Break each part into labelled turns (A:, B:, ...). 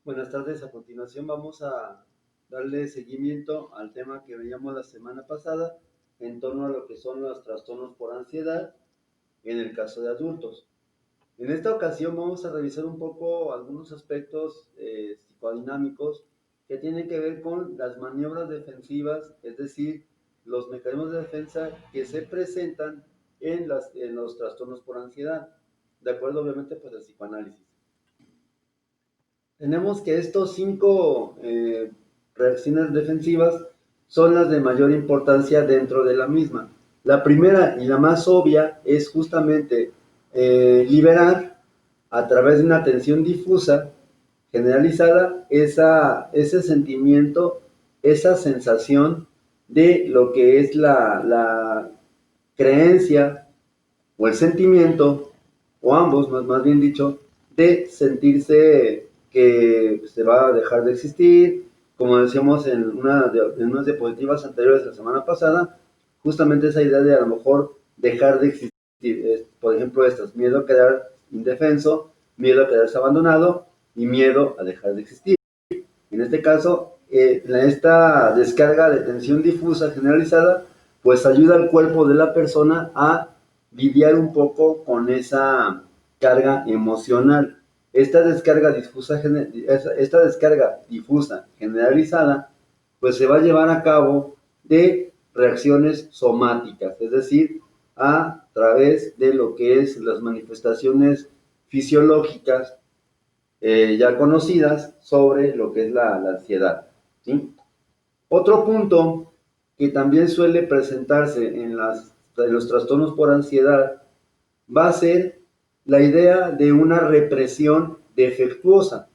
A: Buenas tardes, a continuación vamos a darle seguimiento al tema que veíamos la semana pasada en torno a lo que son los trastornos por ansiedad en el caso de adultos. En esta ocasión vamos a revisar un poco algunos aspectos psicodinámicos que tienen que ver con las maniobras defensivas, es decir, los mecanismos de defensa que se presentan en los trastornos por ansiedad, de acuerdo obviamente pues al psicoanálisis. Tenemos que estos cinco reacciones defensivas son las de mayor importancia dentro de la misma. La primera y la más obvia es justamente liberar a través de una atención difusa, generalizada, ese sentimiento, esa sensación de lo que es la creencia o el sentimiento, o ambos, más bien dicho, de sentirse que se va a dejar de existir, como decíamos en unas diapositivas anteriores de la semana pasada, justamente esa idea de a lo mejor dejar de existir, por ejemplo estas, miedo a quedar indefenso, miedo a quedarse abandonado y miedo a dejar de existir. En este caso, esta descarga de tensión difusa generalizada, pues ayuda al cuerpo de la persona a lidiar un poco con esa carga emocional. Esta descarga difusa generalizada, pues se va a llevar a cabo de reacciones somáticas, es decir, a través de lo que es las manifestaciones fisiológicas ya conocidas sobre lo que es la ansiedad, ¿sí? Otro punto que también suele presentarse en los trastornos por ansiedad va a ser la idea de una represión defectuosa.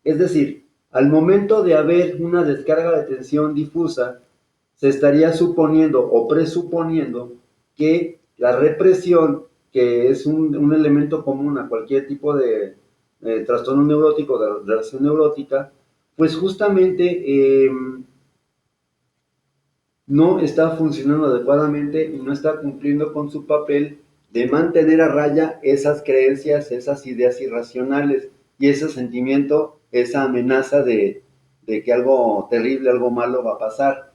A: Es decir, al momento de haber una descarga de tensión difusa, se estaría suponiendo o presuponiendo que la represión, que es un elemento común a cualquier tipo de trastorno neurótico, de relación neurótica, pues justamente no está funcionando adecuadamente y no está cumpliendo con su papel de mantener a raya esas creencias, esas ideas irracionales y ese sentimiento, esa amenaza de que algo terrible, algo malo va a pasar.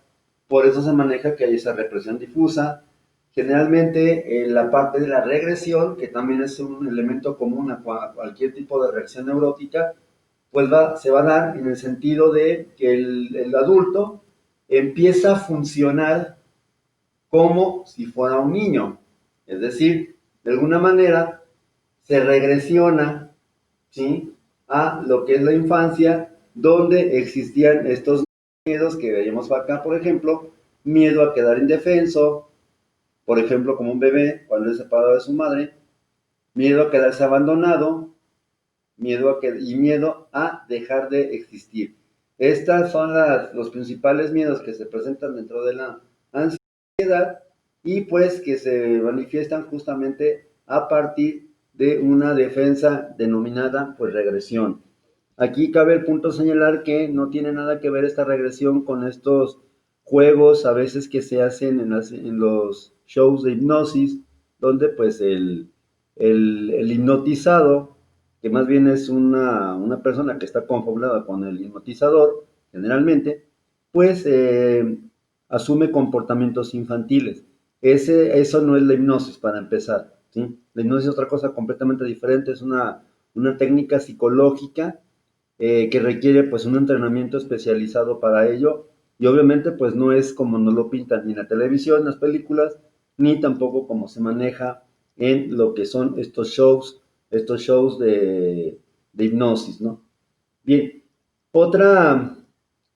A: Por eso se maneja que hay esa represión difusa. Generalmente en la parte de la regresión, que también es un elemento común a cualquier tipo de reacción neurótica, pues se va a dar en el sentido de que el adulto empieza a funcionar como si fuera un niño. Es decir, de alguna manera se regresiona, ¿sí?, a lo que es la infancia, donde existían estos miedos que veíamos acá, por ejemplo, miedo a quedar indefenso, por ejemplo, como un bebé cuando es separado de su madre, miedo a quedarse abandonado, y miedo a dejar de existir. Estas son los principales miedos que se presentan dentro de la ansiedad y pues que se manifiestan justamente a partir de una defensa denominada pues regresión. Aquí cabe el punto señalar que no tiene nada que ver esta regresión con estos juegos a veces que se hacen en los shows de hipnosis, donde pues el hipnotizado, que más bien es una persona que está confabulada con el hipnotizador, generalmente, pues asume comportamientos infantiles. Eso no es la hipnosis para empezar, ¿sí? La hipnosis es otra cosa completamente diferente, es una técnica psicológica que requiere pues un entrenamiento especializado para ello y obviamente pues no es como nos lo pintan ni en la televisión, en las películas, ni tampoco como se maneja en lo que son estos shows de hipnosis, ¿no? Bien, otra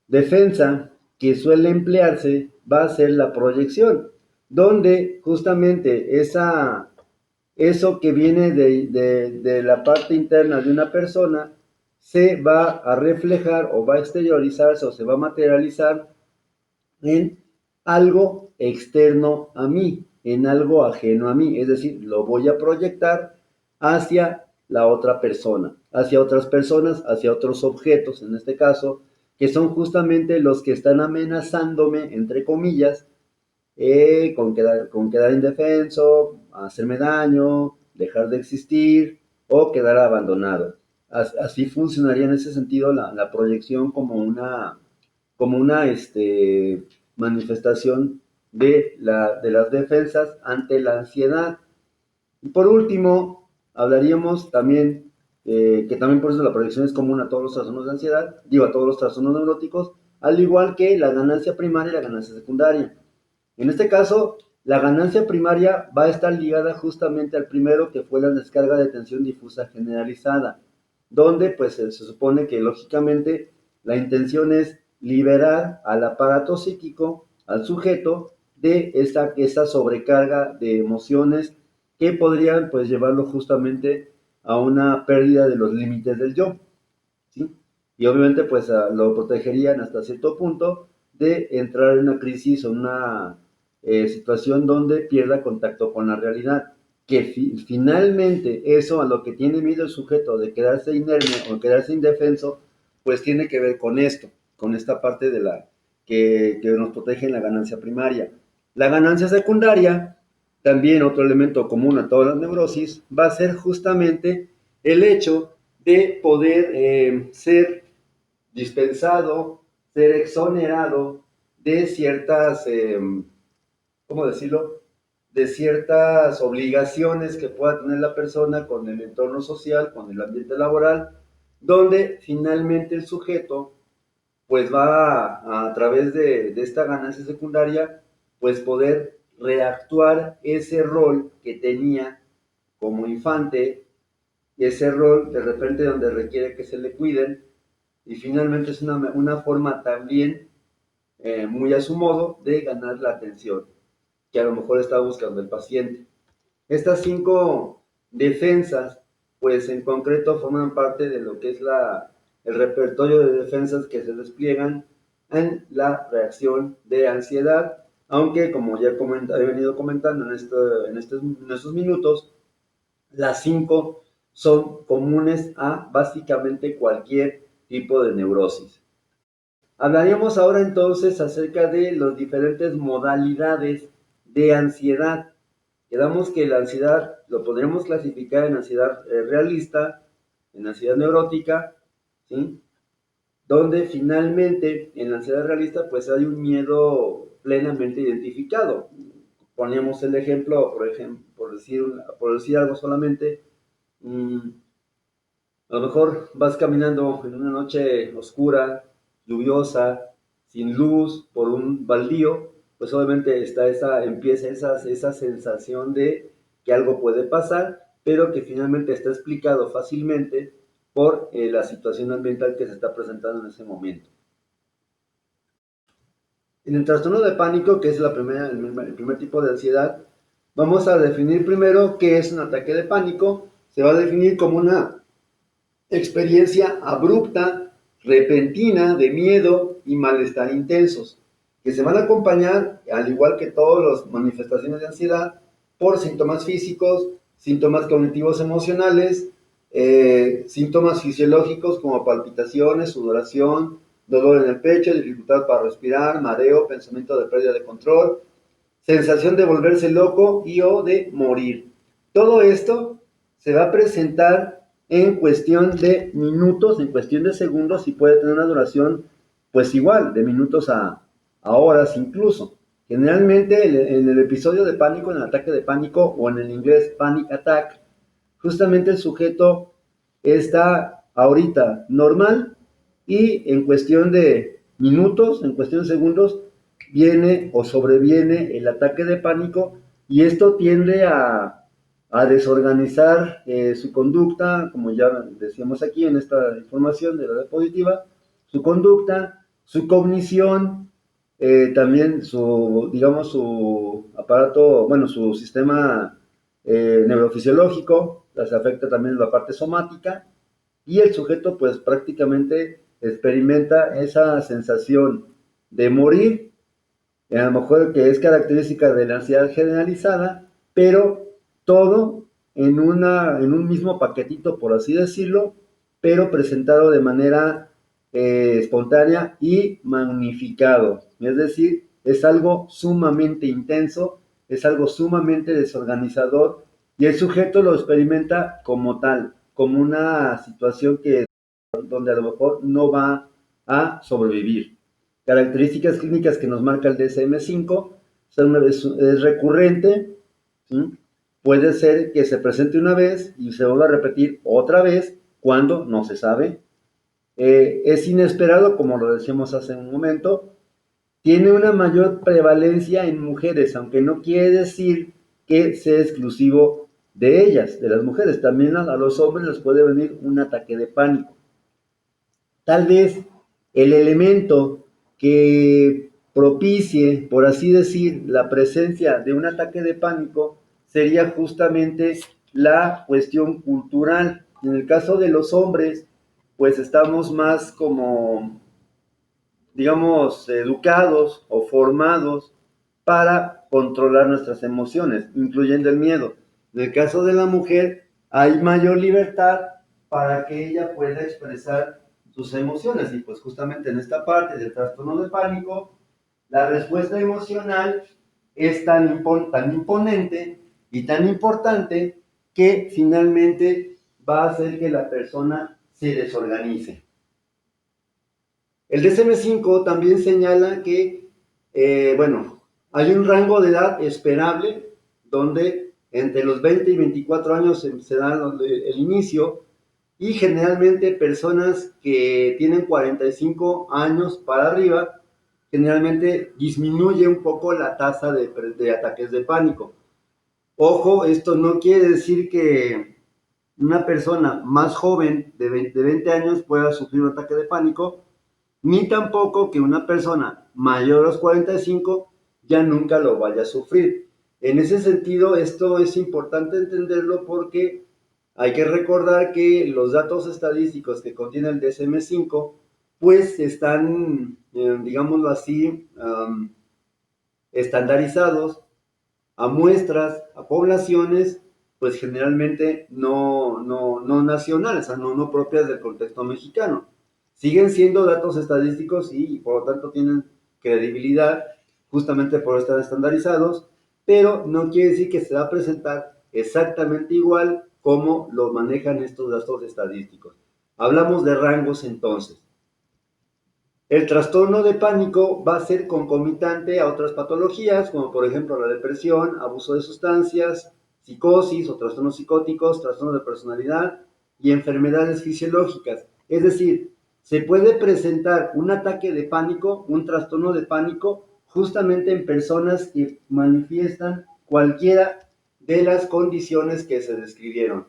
A: defensa que suele emplearse va a ser la proyección, donde justamente eso que viene de la parte interna de una persona se va a reflejar o va a exteriorizarse o se va a materializar en algo externo a mí, en algo ajeno a mí, es decir, lo voy a proyectar hacia la otra persona, hacia otras personas, hacia otros objetos, en este caso, que son justamente los que están amenazándome, entre comillas, con quedar indefenso, hacerme daño, dejar de existir o quedar abandonado. así funcionaría en ese sentido la proyección como una manifestación de las defensas ante la ansiedad. Y por último, hablaríamos también, que también por eso la proyección es común a todos los trastornos de ansiedad, digo, a todos los trastornos neuróticos, al igual que la ganancia primaria y la ganancia secundaria. En este caso, la ganancia primaria va a estar ligada justamente al primero, que fue la descarga de tensión difusa generalizada, donde pues se supone que lógicamente la intención es liberar al aparato psíquico, al sujeto, de esa sobrecarga de emociones que podrían pues llevarlo justamente a una pérdida de los límites del yo, ¿sí? Y obviamente pues lo protegerían hasta cierto punto de entrar en una crisis o una situación donde pierda contacto con la realidad. Que finalmente eso a lo que tiene miedo el sujeto de quedarse inerme o quedarse indefenso, pues tiene que ver con esto, con esta parte de la que nos protege en la ganancia primaria. La ganancia secundaria, también otro elemento común a todas las neurosis, va a ser justamente el hecho de poder ser dispensado, ser exonerado de ciertas, ¿cómo decirlo? De ciertas obligaciones que pueda tener la persona con el entorno social, con el ambiente laboral, donde finalmente el sujeto pues va a través de esta ganancia secundaria, pues poder reactuar ese rol que tenía como infante, ese rol de repente donde requiere que se le cuiden, y finalmente es una forma también muy a su modo de ganar la atención que a lo mejor está buscando el paciente. Estas 5 defensas, pues en concreto forman parte de lo que es el repertorio de defensas que se despliegan en la reacción de ansiedad, aunque como ya he venido comentando en estos minutos, las 5 son comunes a básicamente cualquier tipo de neurosis. Hablaríamos ahora entonces acerca de las diferentes modalidades de ansiedad. Quedamos que la ansiedad lo podríamos clasificar en ansiedad realista, en ansiedad neurótica, ¿sí? Donde finalmente en la ansiedad realista pues hay un miedo plenamente identificado. Ponemos el ejemplo, por decir algo solamente, a lo mejor vas caminando en una noche oscura, lluviosa, sin luz, por un baldío, pues obviamente empieza esa sensación de que algo puede pasar, pero que finalmente está explicado fácilmente por la situación ambiental que se está presentando en ese momento. En el trastorno de pánico, que es el primer tipo de ansiedad, vamos a definir primero qué es un ataque de pánico. Se va a definir como una experiencia abrupta, repentina, de miedo y malestar intensos, que se van a acompañar, al igual que todas las manifestaciones de ansiedad, por síntomas físicos, síntomas cognitivos emocionales, síntomas fisiológicos como palpitaciones, sudoración, dolor en el pecho, dificultad para respirar, mareo, pensamiento de pérdida de control, sensación de volverse loco y o de morir. Todo esto se va a presentar en cuestión de minutos, en cuestión de segundos, y puede tener una duración pues igual, de minutos a horas incluso. Generalmente en el episodio de pánico, en el ataque de pánico o en el inglés panic attack, justamente el sujeto está ahorita normal y en cuestión de minutos, en cuestión de segundos, viene o sobreviene el ataque de pánico y esto tiende a desorganizar su conducta, como ya decíamos aquí en esta información de la diapositiva, su conducta, su cognición, también digamos, su aparato, bueno, su sistema neurofisiológico, las afecta también la parte somática y el sujeto pues prácticamente experimenta esa sensación de morir, a lo mejor que es característica de la ansiedad generalizada, pero todo en un mismo paquetito, por así decirlo, pero presentado de manera espontánea y magnificado. Es decir, es algo sumamente intenso, es algo sumamente desorganizador y el sujeto lo experimenta como tal. como una situación donde a lo mejor no va a sobrevivir. Características clínicas que nos marca el DSM-5 es recurrente, ¿sí? Puede ser que se presente una vez y se vuelva a repetir otra vez cuando no se sabe. Es inesperado, como lo decíamos hace un momento. Tiene una mayor prevalencia en mujeres, aunque no quiere decir que sea exclusivo de ellas, de las mujeres. También a los hombres les puede venir un ataque de pánico. Tal vez el elemento que propicie, por así decir, la presencia de un ataque de pánico sería justamente la cuestión cultural. En el caso de los hombres, pues estamos más como, digamos, educados o formados para controlar nuestras emociones, incluyendo el miedo. En el caso de la mujer, hay mayor libertad para que ella pueda expresar sus emociones. Y pues justamente en esta parte del trastorno de pánico, la respuesta emocional es tan imponente y tan importante que finalmente va a hacer que la persona se desorganice. El DSM-5 también señala que, bueno, hay un rango de edad esperable donde entre los 20 y 24 años se da el inicio, y generalmente personas que tienen 45 años para arriba, generalmente disminuye un poco la tasa de ataques de pánico. Ojo, esto no quiere decir que una persona más joven de 20 años pueda sufrir un ataque de pánico, ni tampoco que una persona mayor a los 45 ya nunca lo vaya a sufrir. En ese sentido, esto es importante entenderlo porque hay que recordar que los datos estadísticos que contiene el DSM-5 pues están, digámoslo así, estandarizados a muestras, a poblaciones, pues generalmente no nacionales, o sea, no propias del contexto mexicano. Siguen siendo datos estadísticos y por lo tanto tienen credibilidad justamente por estar estandarizados, pero no quiere decir que se va a presentar exactamente igual como lo manejan estos datos estadísticos. Hablamos de rangos entonces. El trastorno de pánico va a ser concomitante a otras patologías, como por ejemplo la depresión, abuso de sustancias, psicosis o trastornos psicóticos, trastornos de personalidad y enfermedades fisiológicas. Es decir, se puede presentar un ataque de pánico, un trastorno de pánico, justamente en personas que manifiestan cualquiera de las condiciones que se describieron.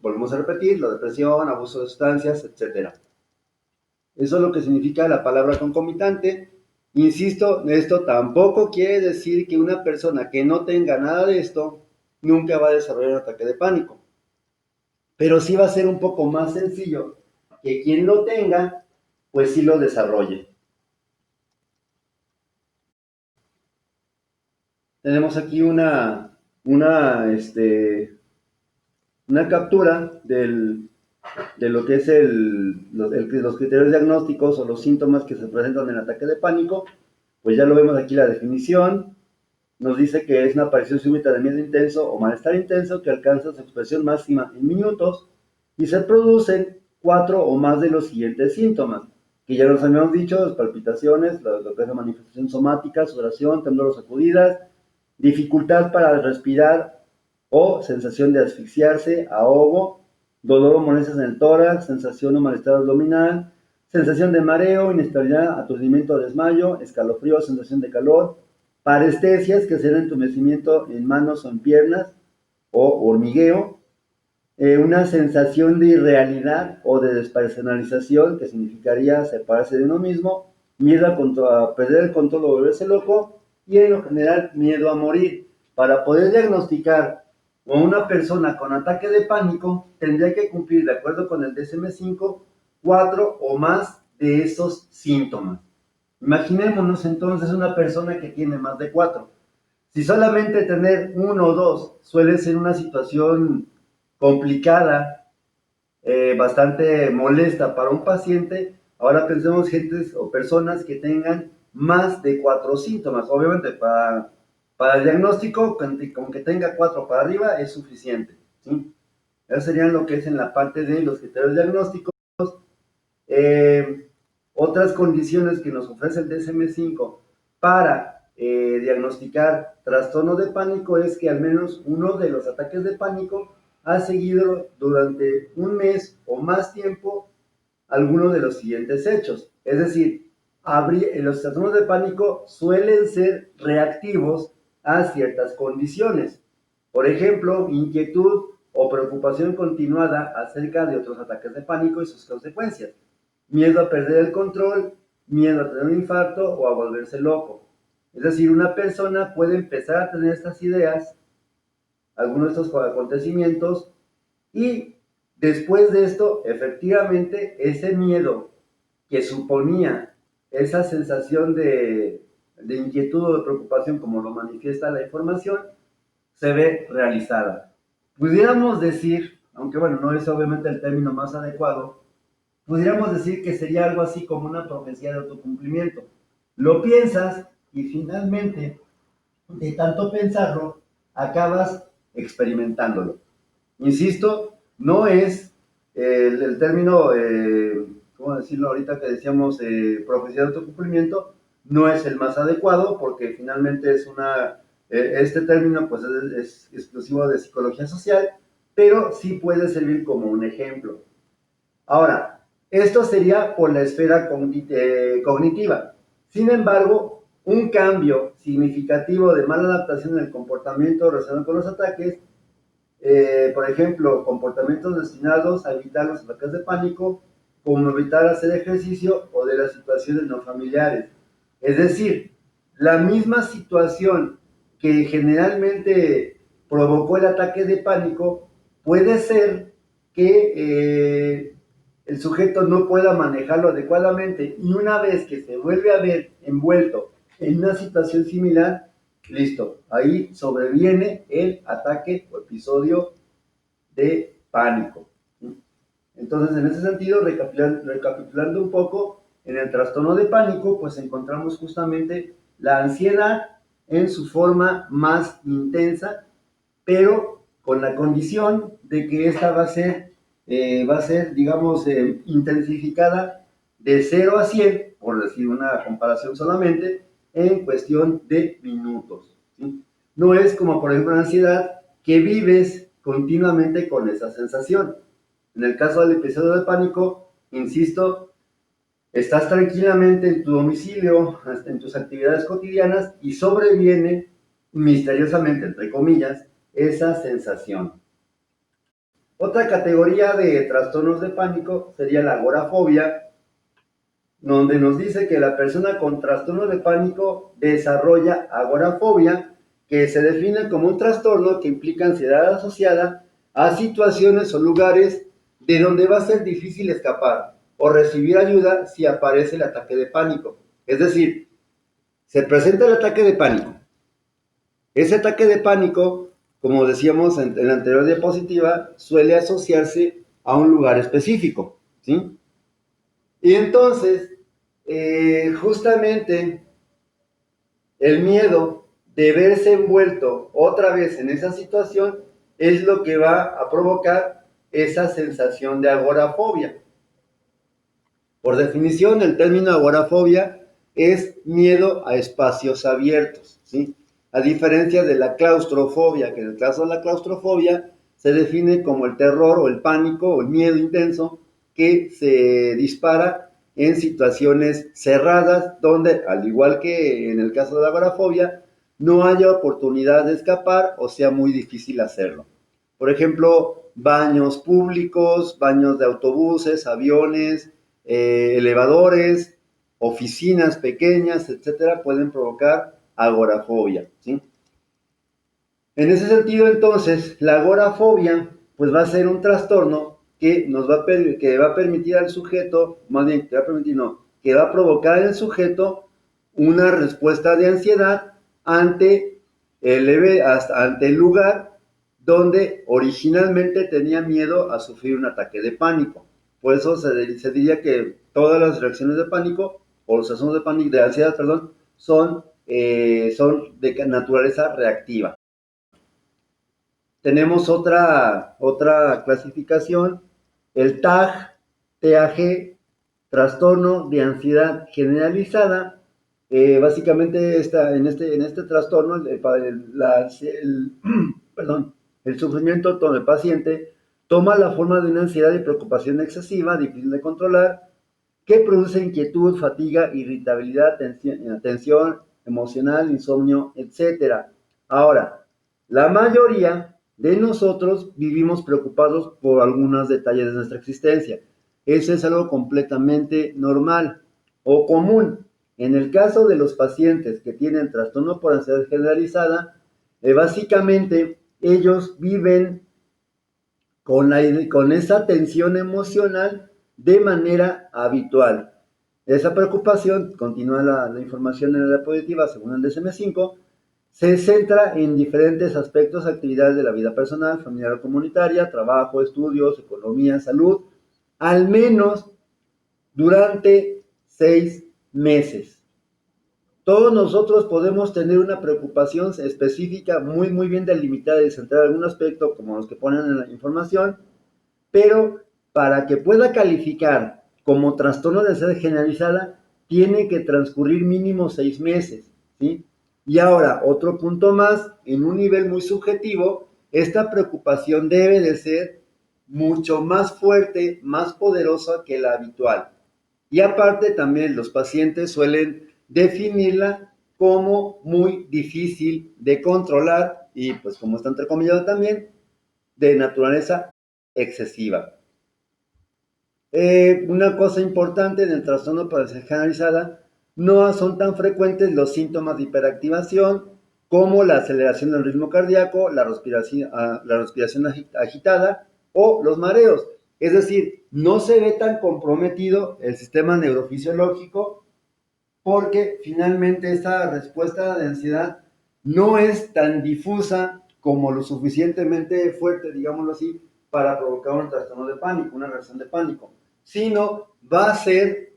A: Volvemos a repetir, la depresión, abuso de sustancias, etcétera. Eso es lo que significa la palabra concomitante. Insisto, esto tampoco quiere decir que una persona que no tenga nada de esto nunca va a desarrollar un ataque de pánico. Pero sí va a ser un poco más sencillo que quien lo tenga, pues sí lo desarrolle. Tenemos aquí una captura de lo que es los criterios diagnósticos o los síntomas que se presentan en el ataque de pánico. Pues ya lo vemos aquí la definición. Nos dice que es una aparición súbita de miedo intenso o malestar intenso que alcanza su expresión máxima en minutos y se producen 4 o más de los siguientes síntomas, que ya nos habíamos dicho: las palpitaciones, lo que es la manifestación somática, sudoración, temblor o sacudidas, dificultad para respirar o sensación de asfixiarse, ahogo, dolor o molestias en el tórax, sensación o malestar abdominal, sensación de mareo, inestabilidad, aturdimiento o desmayo, escalofrío, sensación de calor, parestesias, que será entumecimiento en manos o en piernas, o hormigueo, una sensación de irrealidad o de despersonalización, que significaría separarse de uno mismo, miedo a perder el control o volverse loco, y en lo general miedo a morir. Para poder diagnosticar a una persona con ataque de pánico, tendría que cumplir, de acuerdo con el DSM-5, 4 o más de esos síntomas. Imaginémonos entonces una persona que tiene más de 4. Si solamente tener 1 o 2 suele ser una situación complicada, bastante molesta para un paciente, ahora pensemos gentes o personas que tengan más de 4 síntomas. Obviamente para el diagnóstico, con que tenga 4 para arriba es suficiente, ¿sí? Eso serían lo que es en la parte de los criterios diagnósticos. Eh, Otras condiciones que nos ofrece el DSM-5 para diagnosticar trastorno de pánico es que al menos uno de los ataques de pánico ha seguido durante un mes o más tiempo alguno de los siguientes hechos. Es decir, los trastornos de pánico suelen ser reactivos a ciertas condiciones. Por ejemplo, inquietud o preocupación continuada acerca de otros ataques de pánico y sus consecuencias. Miedo a perder el control, miedo a tener un infarto o a volverse loco. Es decir, una persona puede empezar a tener estas ideas, algunos de estos acontecimientos, y después de esto, efectivamente, ese miedo que suponía esa sensación de inquietud o de preocupación, como lo manifiesta la información, se ve realizada. Pudiéramos decir, aunque bueno, no es obviamente el término más adecuado, pudiéramos decir que sería algo así como una profecía de autocumplimiento. Lo piensas y finalmente, de tanto pensarlo, acabas experimentándolo. Insisto, no es el término, ¿cómo decirlo ahorita que decíamos, profecía de autocumplimiento? No es el más adecuado porque finalmente es este término pues es exclusivo de psicología social, pero sí puede servir como un ejemplo. Ahora, esto sería por la esfera cognitiva. Sin embargo, un cambio significativo de mala adaptación en el comportamiento relacionado con los ataques, por ejemplo, comportamientos destinados a evitar los ataques de pánico, como evitar hacer ejercicio o de las situaciones no familiares. Es decir, la misma situación que generalmente provocó el ataque de pánico puede ser que el sujeto no pueda manejarlo adecuadamente y una vez que se vuelve a ver envuelto en una situación similar, listo, ahí sobreviene el ataque o episodio de pánico. Entonces, en ese sentido, recapitulando un poco, en el trastorno de pánico, pues encontramos justamente la ansiedad en su forma más intensa, pero con la condición de que esta va a ser digamos, intensificada de 0 a 100, por decir una comparación solamente, en cuestión de minutos. ¿Sí? No es como, por ejemplo, la ansiedad, que vives continuamente con esa sensación. En el caso del episodio de pánico, insisto, estás tranquilamente en tu domicilio, en tus actividades cotidianas y sobreviene misteriosamente, entre comillas, esa sensación. Otra categoría de trastornos de pánico sería la agorafobia, donde nos dice que la persona con trastorno de pánico desarrolla agorafobia, que se define como un trastorno que implica ansiedad asociada a situaciones o lugares de donde va a ser difícil escapar o recibir ayuda si aparece el ataque de pánico. Es decir, se presenta el ataque de pánico. Ese ataque de pánico, como decíamos en la anterior diapositiva, suele asociarse a un lugar específico, ¿sí? Y entonces, justamente el miedo de verse envuelto otra vez en esa situación es lo que va a provocar esa sensación de agorafobia. Por definición, el término agorafobia es miedo a espacios abiertos, ¿sí? A diferencia de la claustrofobia, que en el caso de la claustrofobia se define como el terror o el pánico o el miedo intenso que se dispara en situaciones cerradas donde, al igual que en el caso de la agorafobia, no haya oportunidad de escapar o sea muy difícil hacerlo. Por ejemplo, baños públicos, baños de autobuses, aviones, elevadores, oficinas pequeñas, etcétera, pueden provocar agorafobia, ¿sí? En ese sentido, entonces, la agorafobia pues va a ser un trastorno que que va a permitir al sujeto, más bien, que va a permitir, no, que va a provocar en el sujeto una respuesta de ansiedad ante ante el lugar donde originalmente tenía miedo a sufrir un ataque de pánico. Por eso se diría que todas las reacciones de pánico, o los trastornos de pánico, de ansiedad, perdón, son de naturaleza reactiva. tenemos otra clasificación, el TAG, trastorno de ansiedad generalizada. Básicamente en este trastorno, perdón, el sufrimiento del paciente toma la forma de una ansiedad y preocupación excesiva, difícil de controlar, que produce inquietud, fatiga, irritabilidad, tensión emocional, insomnio, etcétera. Ahora, la mayoría de nosotros vivimos preocupados por algunos detalles de nuestra existencia. Eso es algo completamente normal o común. En el caso de los pacientes que tienen trastorno por ansiedad generalizada, básicamente ellos viven con esa tensión emocional de manera habitual. Esa preocupación, continúa la información en la diapositiva según el DSM-5, se centra en diferentes aspectos, actividades de la vida personal, familiar o comunitaria, trabajo, estudios, economía, salud, al menos durante 6 meses. Todos nosotros podemos tener una preocupación específica muy bien delimitada y centrada en algún aspecto, como los que ponen en la información, pero para que pueda calificar como trastorno de ansiedad generalizada, tiene que transcurrir mínimo 6 meses, ¿sí? Y ahora, otro punto más, en un nivel muy subjetivo, esta preocupación debe de ser mucho más fuerte, más poderosa que la habitual. Y aparte también los pacientes suelen definirla como muy difícil de controlar y pues como está entrecomillado también, de naturaleza excesiva. Una cosa importante en el trastorno por ansiedad generalizada, no son tan frecuentes los síntomas de hiperactivación como la aceleración del ritmo cardíaco, la respiración agitada o los mareos. Es decir, no se ve tan comprometido el sistema neurofisiológico porque finalmente esta respuesta de ansiedad no es tan difusa como lo suficientemente fuerte, digámoslo así, para provocar un trastorno de pánico, una reacción de pánico, sino va a ser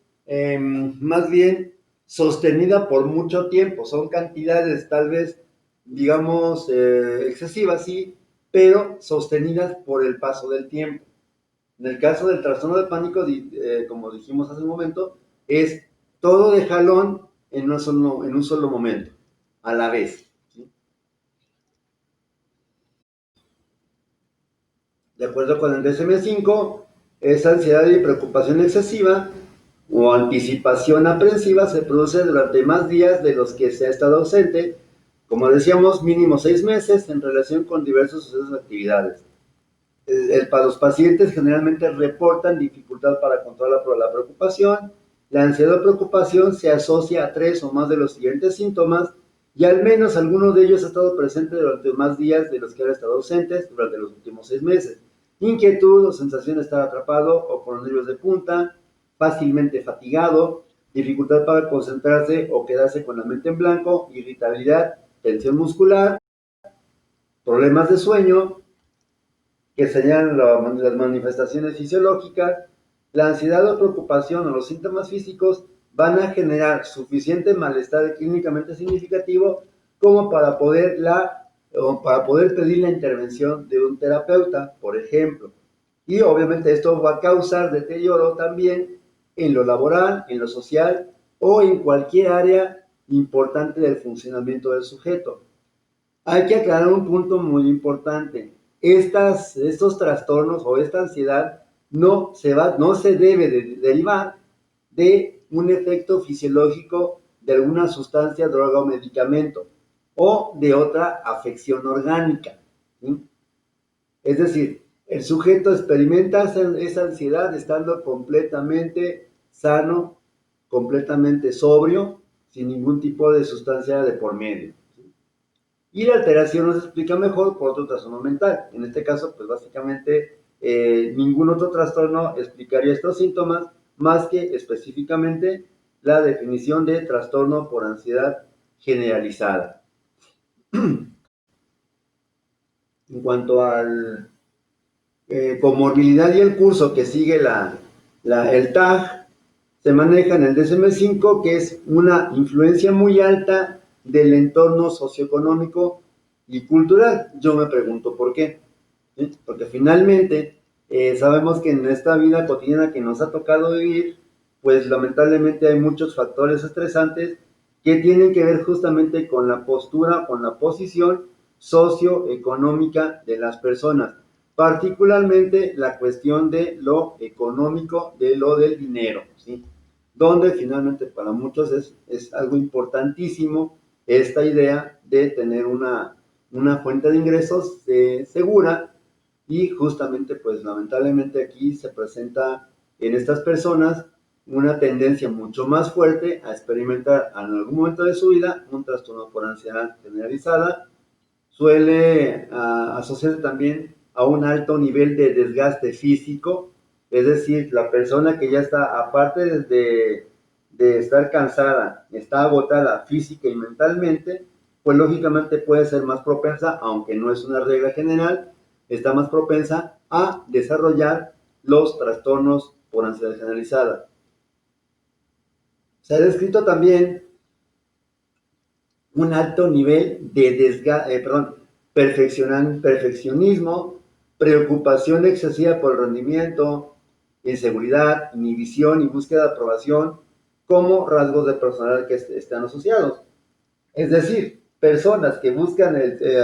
A: más bien sostenida por mucho tiempo. Son cantidades tal vez, digamos, excesivas, sí, pero sostenidas por el paso del tiempo. En el caso del trastorno de pánico, como dijimos hace un momento, es todo de jalón en un solo momento, a la vez. ¿Sí? De acuerdo con el DSM-5, esa ansiedad y preocupación excesiva o anticipación aprensiva se produce durante más días de los que se ha estado ausente, como decíamos, mínimo 6 meses en relación con diversos sucesos de actividades. Para los pacientes generalmente reportan dificultad para controlar la preocupación. La ansiedad o preocupación se asocia a 3 o más de los siguientes síntomas y al menos alguno de ellos ha estado presente durante más días de los que han estado ausentes durante los últimos 6 meses. Inquietud o sensación de estar atrapado o con los nervios de punta, fácilmente fatigado, dificultad para concentrarse o quedarse con la mente en blanco, irritabilidad, tensión muscular, problemas de sueño, que serían las manifestaciones fisiológicas. La ansiedad o preocupación o los síntomas físicos van a generar suficiente malestar clínicamente significativo como para poder pedir la intervención de un terapeuta, por ejemplo. Y obviamente esto va a causar deterioro también en lo laboral, en lo social o en cualquier área importante del funcionamiento del sujeto. Hay que aclarar un punto muy importante. Estos trastornos o esta ansiedad no se debe de derivar de un efecto fisiológico de alguna sustancia, droga o medicamento o de otra afección orgánica, ¿sí? Es decir, el sujeto experimenta esa ansiedad estando completamente sano, completamente sobrio, sin ningún tipo de sustancia de por medio. Y la alteración nos explica mejor por otro trastorno mental. En este caso, pues básicamente ningún otro trastorno explicaría estos síntomas más que específicamente la definición de trastorno por ansiedad generalizada. En cuanto al comorbilidad y el curso que sigue el TAG, se maneja en el DSM-5, que es una influencia muy alta del entorno socioeconómico y cultural. Yo me pregunto por qué. ¿Sí? Porque finalmente sabemos que en esta vida cotidiana que nos ha tocado vivir, pues lamentablemente hay muchos factores estresantes que tienen que ver justamente con la postura, con la posición socioeconómica de las personas, particularmente la cuestión de lo económico, de lo del dinero, ¿sí? Donde finalmente para muchos es algo importantísimo esta idea de tener una fuente de ingresos segura, y justamente pues lamentablemente aquí se presenta en estas personas una tendencia mucho más fuerte a experimentar en algún momento de su vida un trastorno por ansiedad generalizada. Suele asociarse también a un alto nivel de desgaste físico, es decir, la persona que ya está, aparte de estar cansada, está agotada física y mentalmente, pues lógicamente puede ser más propensa, aunque no es una regla general, está más propensa a desarrollar los trastornos por ansiedad generalizada. Se ha descrito también un alto nivel de perfeccionismo, preocupación excesiva por el rendimiento, inseguridad, inhibición y búsqueda de aprobación como rasgos de personalidad que están asociados. Es decir, personas que buscan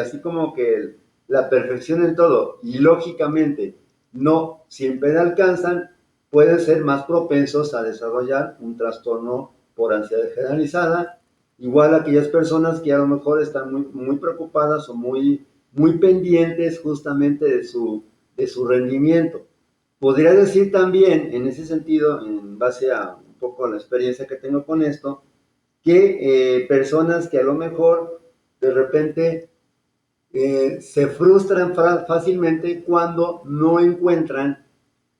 A: así como que la perfección en todo y lógicamente no siempre la alcanzan, pueden ser más propensos a desarrollar un trastorno por ansiedad generalizada. Igual aquellas personas que a lo mejor están muy preocupadas o muy pendientes justamente de su rendimiento. Podría decir también, en ese sentido, en base a un poco la experiencia que tengo con esto, que personas que a lo mejor de repente se frustran fácilmente cuando no encuentran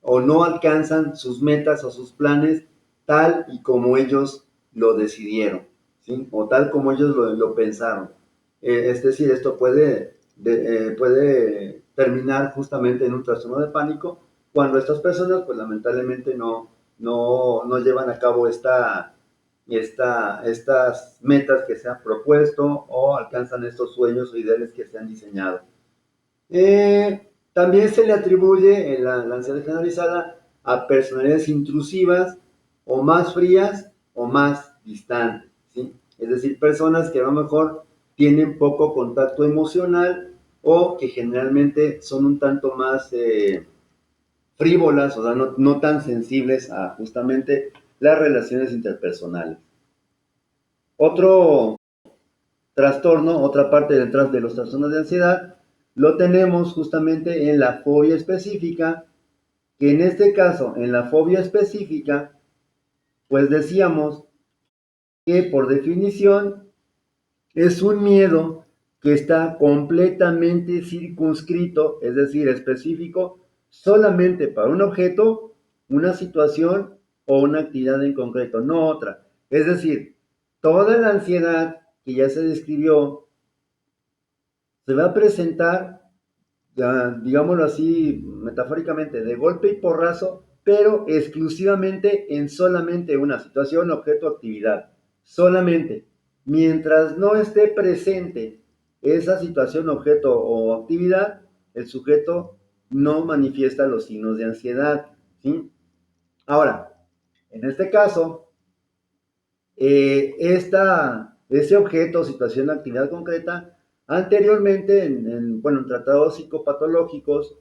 A: o no alcanzan sus metas o sus planes tal y como ellos lo decidieron, ¿sí? O tal como ellos lo pensaron. Es decir, esto puede terminar justamente en un trastorno de pánico cuando estas personas, pues lamentablemente no llevan a cabo estas metas que se han propuesto o alcanzan estos sueños o ideales que se han diseñado. También se le atribuye en la ansiedad generalizada a personalidades intrusivas o más frías o más distantes, ¿sí? Es decir, personas que a lo mejor tienen poco contacto emocional o que generalmente son un tanto más frívolas, o sea, no tan sensibles a justamente las relaciones interpersonales. Otro trastorno, otra parte detrás de los trastornos de ansiedad, lo tenemos justamente en la fobia específica, que en este caso, en la fobia específica, pues decíamos que por definición es un miedo que está completamente circunscrito, es decir, específico, solamente para un objeto, una situación o una actividad en concreto, no otra. Es decir, toda la ansiedad que ya se describió se va a presentar, ya, digámoslo así, metafóricamente, de golpe y porrazo, pero exclusivamente en solamente una situación, objeto, actividad. Solamente. Mientras no esté presente esa situación, objeto o actividad, el sujeto no manifiesta los signos de ansiedad, ¿sí? Ahora, en este caso, ese objeto, situación, actividad concreta, anteriormente bueno, en tratados psicopatológicos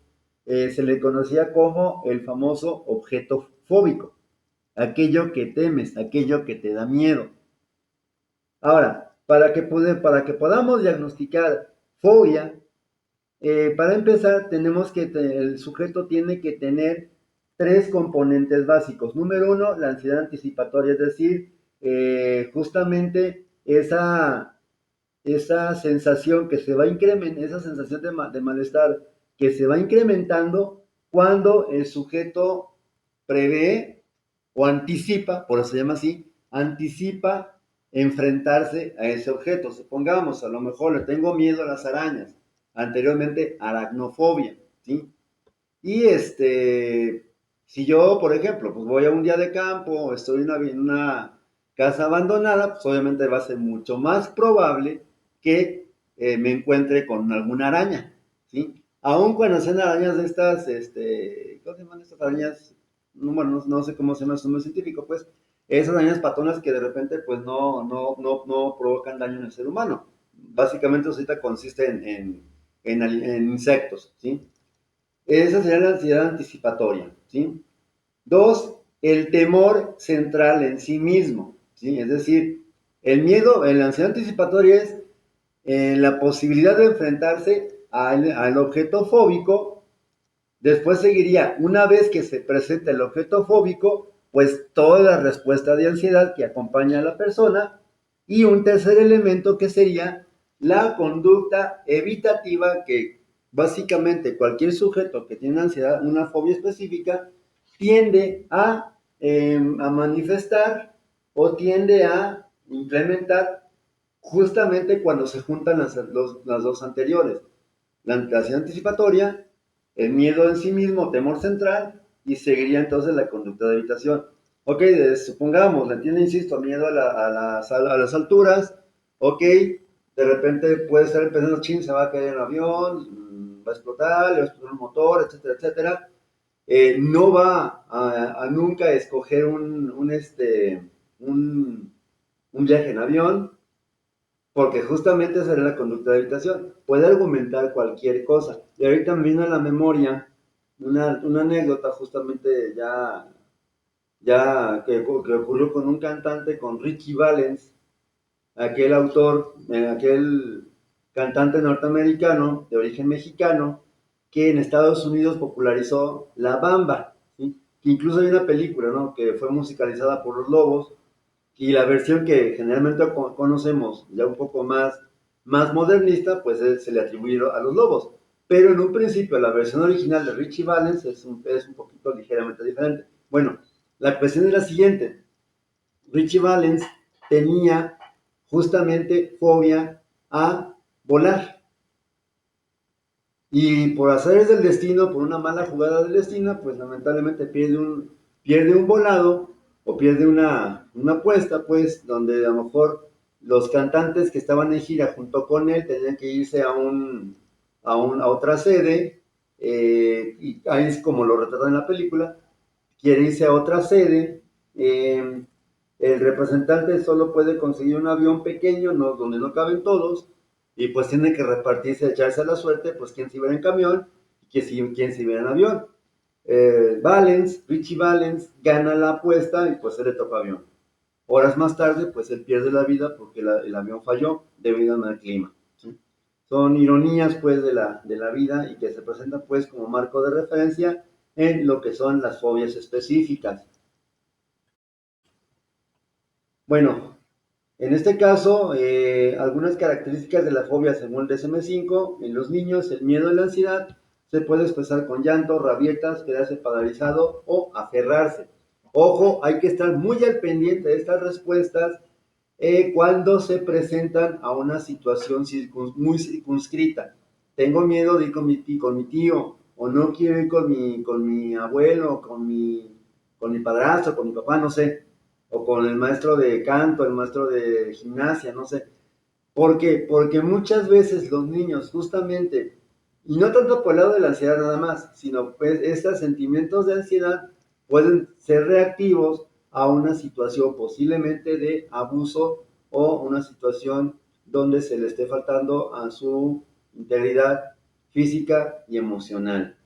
A: se le conocía como el famoso objeto fóbico, aquello que temes, aquello que te da miedo. Ahora, para que podamos diagnosticar fobia, para empezar tenemos que el sujeto tiene que tener tres componentes básicos. Número uno, la ansiedad anticipatoria, es decir, justamente esa sensación que se va incrementando, esa sensación de malestar que se va incrementando cuando el sujeto prevé o anticipa, por eso se llama así, anticipa enfrentarse a ese objeto. Supongamos, a lo mejor le tengo miedo a las arañas, anteriormente aracnofobia, ¿sí? Y si yo, por ejemplo, pues voy a un día de campo, estoy en una casa abandonada, pues obviamente va a ser mucho más probable que me encuentre con alguna araña, ¿sí? Aún cuando sean arañas de estas, ¿cómo se llaman estas arañas? No, bueno, no sé cómo se llama su nombre científico, pues, esas arañas patonas que de repente, pues, no provocan daño en el ser humano. Básicamente, su cita consiste en insectos, ¿sí? Esa sería la ansiedad anticipatoria, ¿sí? Dos, el temor central en sí mismo, ¿sí? Es decir, el miedo, la ansiedad anticipatoria es la posibilidad de enfrentarse al objeto fóbico. Después seguiría, una vez que se presenta el objeto fóbico, pues toda la respuesta de ansiedad que acompaña a la persona. Y un tercer elemento que sería la conducta evitativa, que básicamente cualquier sujeto que tiene ansiedad, una fobia específica, tiende a manifestar o tiende a implementar justamente cuando se juntan las dos anteriores. La ansiedad anticipatoria, el miedo en sí mismo, temor central, y seguiría entonces la conducta de evitación. Ok, supongamos, le tiene, insisto, miedo a las alturas, ok, de repente puede estar pensando, ching, se va a caer en el avión, va a explotar, le va a explotar un motor, etcétera, etcétera. No va a nunca escoger un, un viaje en avión, porque justamente esa era la conducta de evitación. Puede argumentar cualquier cosa. Y ahorita me vino a la memoria una anécdota justamente ya que ocurrió con un cantante, con Richie Valens, aquel autor, aquel cantante norteamericano de origen mexicano, que en Estados Unidos popularizó la bamba, ¿sí? Que incluso hay una película, ¿no?, que fue musicalizada por los Lobos, y la versión que generalmente conocemos, ya un poco más modernista, pues se le atribuye a los Lobos. Pero en un principio la versión original de Richie Valens es un poquito ligeramente diferente. Bueno, la cuestión es la siguiente. Richie Valens tenía justamente fobia a volar. Y por azares del destino, por una mala jugada del destino, pues lamentablemente pierde un volado o pierde una apuesta, pues, donde a lo mejor los cantantes que estaban en gira junto con él tenían que irse a otra sede, y ahí es como lo retratan en la película, quiere irse a otra sede, el representante solo puede conseguir un avión pequeño, no, donde no caben todos, y pues tiene que repartirse, echarse a la suerte, pues quién se iba en camión y quién se iba en avión. Richie Valens gana la apuesta y pues se le toca avión. Horas más tarde, pues él pierde la vida porque el avión falló debido al mal clima, ¿sí? Son ironías pues de la vida y que se presentan pues como marco de referencia en lo que son las fobias específicas. Bueno, en este caso, algunas características de la fobia según el DSM-5, en los niños el miedo y la ansiedad se puede expresar con llanto, rabietas, quedarse paralizado o aferrarse. Ojo, hay que estar muy al pendiente de estas respuestas cuando se presentan a una situación muy circunscrita. Tengo miedo de ir con mi tío, o no quiero ir con mi abuelo, con mi padrastro, con mi papá, no sé, o con el maestro de canto, el maestro de gimnasia, no sé. ¿Por qué? Porque muchas veces los niños justamente, y no tanto por el lado de la ansiedad nada más, sino pues estos sentimientos de ansiedad pueden ser reactivos a una situación posiblemente de abuso o una situación donde se le esté faltando a su integridad física y emocional.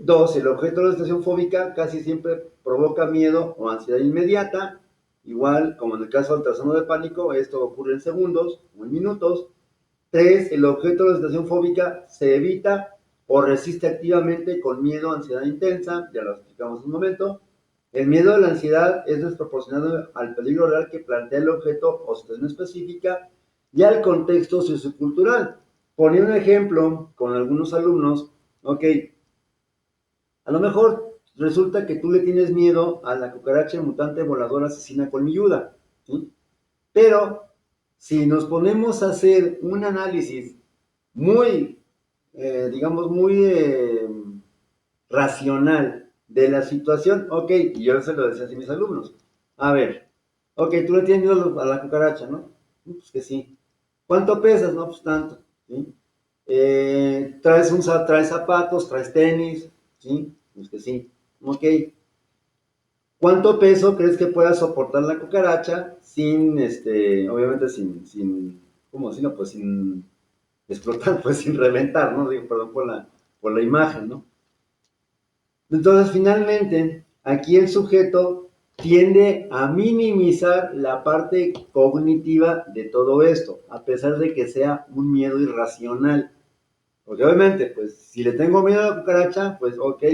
A: Dos, el objeto de la situación fóbica casi siempre provoca miedo o ansiedad inmediata. Igual, como en el caso del trastorno de pánico, esto ocurre en segundos o en minutos. Tres, el objeto de la situación fóbica se evita o resiste activamente con miedo, ansiedad intensa, ya lo explicamos un momento. El miedo a la ansiedad es desproporcionado al peligro real que plantea el objeto o situación específica y al contexto sociocultural. Ponía un ejemplo con algunos alumnos, ok, a lo mejor resulta que tú le tienes miedo a la cucaracha mutante voladora asesina colmilluda, ¿sí? Pero si nos ponemos a hacer un análisis muy, digamos, muy racional de la situación, ok, y yo se lo decía a mis alumnos, a ver, ok, tú le tienes miedo a la cucaracha, ¿no? Pues que sí. ¿Cuánto pesas? No, pues tanto, ¿sí? ¿Traes zapatos, traes tenis? ¿Sí? Pues que sí. Ok. ¿Cuánto peso crees que pueda soportar la cucaracha sin, obviamente ¿cómo decirlo? Pues sin explotar, pues sin reventar, ¿no? Digo, perdón por la imagen, ¿no? Entonces, finalmente, aquí el sujeto tiende a minimizar la parte cognitiva de todo esto, a pesar de que sea un miedo irracional. Porque obviamente, pues, si le tengo miedo a la cucaracha, pues, ok,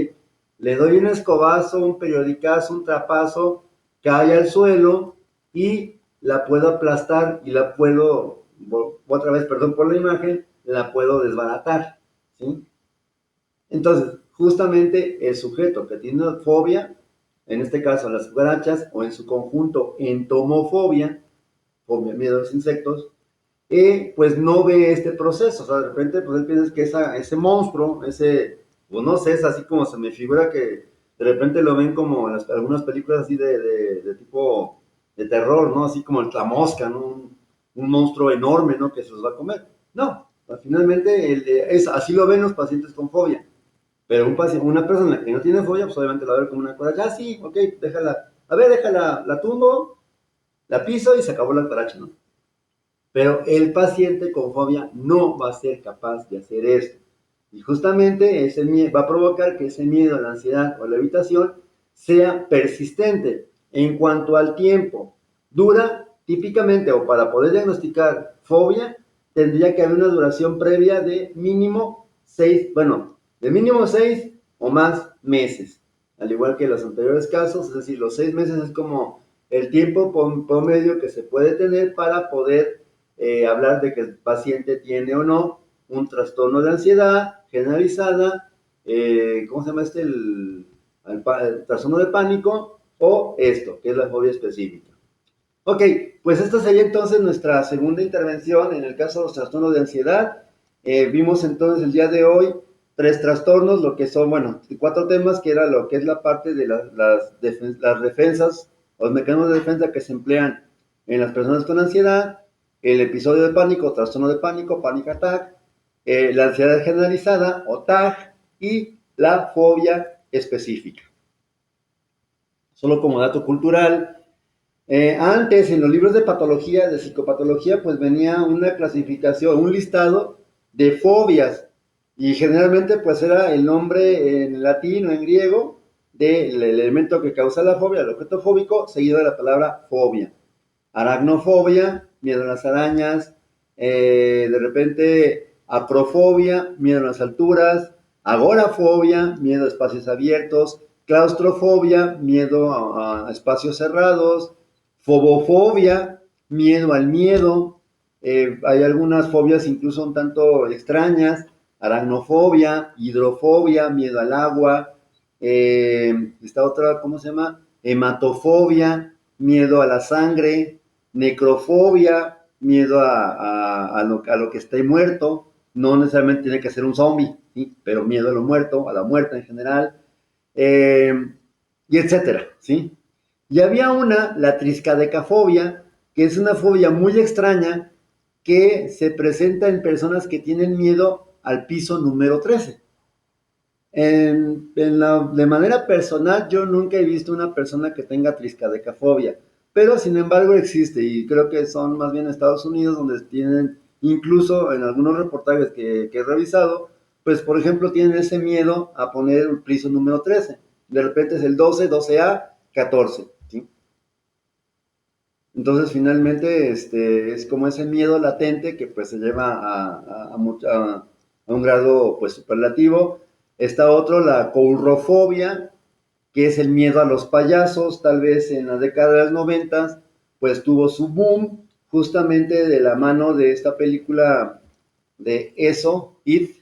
A: le doy un escobazo, un periodicazo, un trapazo, cae al suelo y la puedo aplastar y la puedo, otra vez, perdón por la imagen, la puedo desbaratar, ¿sí? Entonces, justamente el sujeto que tiene fobia, en este caso las cucarachas, o en su conjunto entomofobia, fobia, miedo a los insectos, pues no ve este proceso. O sea, de repente, pues él piensa que ese monstruo, pues no sé, es así como se me figura que de repente lo ven como en algunas películas así de tipo de terror, ¿no? Así como la mosca, ¿no? Un monstruo enorme, ¿no? Que se los va a comer. No, finalmente así lo ven los pacientes con fobia. Pero una persona que no tiene fobia, pues obviamente la va a ver como una cucaracha. Ah, sí, ok, déjala. A ver, déjala, la tumbo, la piso y se acabó la cucaracha, ¿no? Pero el paciente con fobia no va a ser capaz de hacer esto. Y justamente ese miedo va a provocar que ese miedo, la ansiedad o la evitación sea persistente. En cuanto al tiempo, dura típicamente, o para poder diagnosticar fobia, tendría que haber una duración previa de mínimo 6, bueno, de mínimo 6 o más meses. Al igual que los anteriores casos, es decir, los 6 meses es como el tiempo promedio que se puede tener para poder hablar de que el paciente tiene o no un trastorno de ansiedad generalizada, ¿cómo se llama el trastorno de pánico o esto, que es la fobia específica? Ok, pues esta sería entonces nuestra segunda intervención en el caso de los trastornos de ansiedad. Vimos entonces el día de hoy 3 trastornos, lo que son, bueno, 4 temas, que era lo que es la parte de las defensas, los mecanismos de defensa que se emplean en las personas con ansiedad, el episodio de pánico, trastorno de pánico, panic attack, la ansiedad generalizada o TAG y la fobia específica. Solo como dato cultural, antes, en los libros de patología, de psicopatología, pues venía una clasificación, un listado de fobias. Y generalmente, pues era el nombre en latín o en griego del elemento que causa la fobia, el objeto fóbico, seguido de la palabra fobia. Aracnofobia, miedo a las arañas, de repente aprofobia, miedo a las alturas, agorafobia, miedo a espacios abiertos, claustrofobia, miedo a espacios cerrados, fobofobia, miedo al miedo, hay algunas fobias incluso un tanto extrañas, aracnofobia, hidrofobia, miedo al agua, esta otra, ¿cómo se llama? Hematofobia, miedo a la sangre, necrofobia, miedo a lo que esté muerto, no necesariamente tiene que ser un zombie, ¿sí? Pero miedo a lo muerto, a la muerte en general, eh, y etcétera, ¿sí? Y había la triscadecafobia, que es una fobia muy extraña que se presenta en personas que tienen miedo al piso número 13. De manera personal, yo nunca he visto una persona que tenga triscadecafobia, pero sin embargo existe y creo que son más bien Estados Unidos donde tienen, incluso en algunos reportajes que he revisado, pues por ejemplo tienen ese miedo a poner el piso número 13. De repente es el 12, 12A, 14, ¿sí? Entonces finalmente es como ese miedo latente que pues se lleva a un grado pues superlativo. Está otro, la coulrofobia, que es el miedo a los payasos, tal vez en la década de los 90 pues tuvo su boom justamente de la mano de esta película de Eso, It,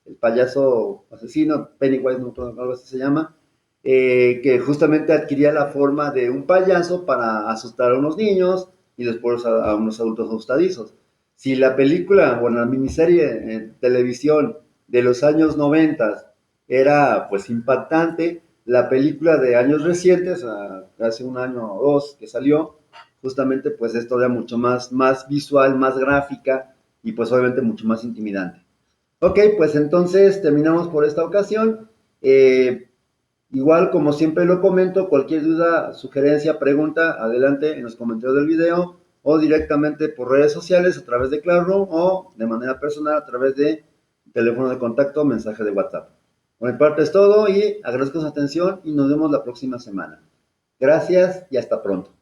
A: el payaso asesino, Pennywise, no, algo así se llama, que justamente adquiría la forma de un payaso para asustar a unos niños y después a unos adultos asustadizos. Si la película, bueno, la miniserie en televisión de los años 90 era pues impactante, la película de años recientes, hace un año o dos que salió, justamente pues esto era mucho más visual, más gráfica, y pues obviamente mucho más intimidante. Ok, pues entonces terminamos por esta ocasión. Igual, como siempre lo comento, cualquier duda, sugerencia, pregunta, adelante en los comentarios del video o directamente por redes sociales a través de Classroom o de manera personal a través de teléfono de contacto o mensaje de WhatsApp. Por mi parte es todo y agradezco su atención y nos vemos la próxima semana. Gracias y hasta pronto.